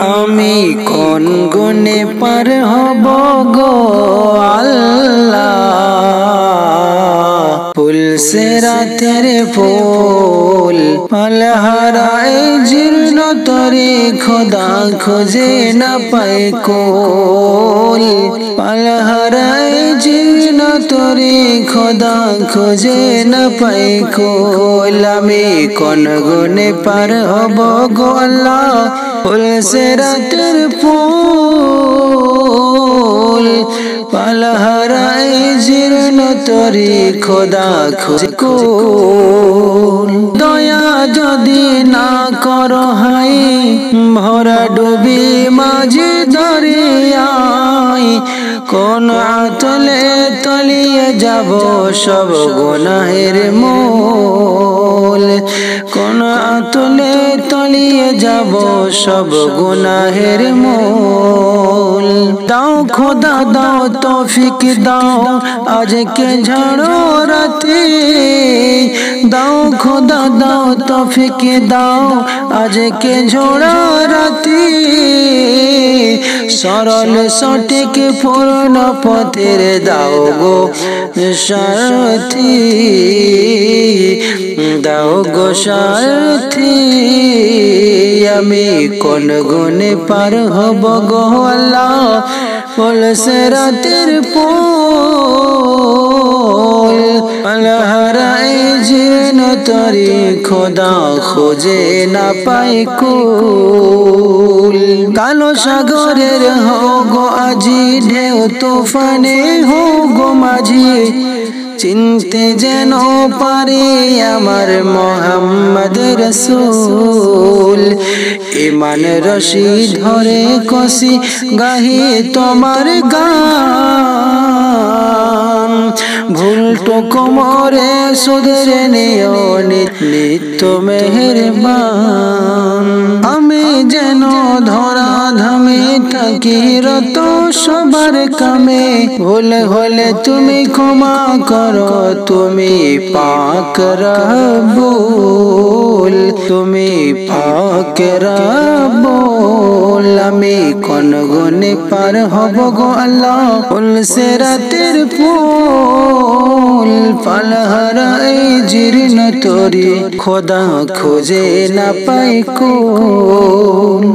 আমি কোন গুণে পার হব গো আল্লাহ ফুল সে রাতের ফুল পালহারায় জীর্ণ তরে খোদা খোঁজে না পাই কোল পালহারায় জীর্ণ তরে খোদা খোঁজে না পাই কোল আমি কোন গুণে পার হব গো আল্লাহ ফুল সে রাতের ফুল পালহারায় জীর্ণ তরে খোদা খোঁজে কোল দয়া যদি না করো হাই ভরা ডুবি মাঝে দরিয়ায় কোন আতলে তলিয়ে যাব সব গুনাহের মূল কোন আতলে তলিয়ে যাব সব গুনাহের মূল দাও খোদা দাও তৌফিক দাও আজকে ঝাড়ো রাতে দাও খোদা দাও তৌফিক দাও আজকে ঝোড়ো রাতে সরল সঠিক পূর্ণ পথের দাও গো সারথি দাও গো সারথি আমি কোন গুণে পার হব গো আল্লাহ ফুল সে রাতের ফুল পালহারায় জীর্ণ তরে খোদা খোঁজে না পাই কুল কালো সাগরের হো গো আজি ঢেউ তুফানে হো গো মাঝি চিনতে যেন পারে আমার মোহাম্মদ রসূল ইমান রশি ধরে কষি গাহি তোমার গান ভুলটো কোমরে সুধরে নিও নিত্য মেহেরবান আমি যেন ধরা ধামে থাকি রত সবার কামে ভুল হলে তুমি ক্ষমা করো তুমি পাক রব্বুল তুমি পাক রব্বুল আমি কোন গুণে পার হব গো আল্লাহ ফুল সে রাতের ফুল পালহারায় জীর্ণ তরে খোদা খোঁজে না পাই কোল।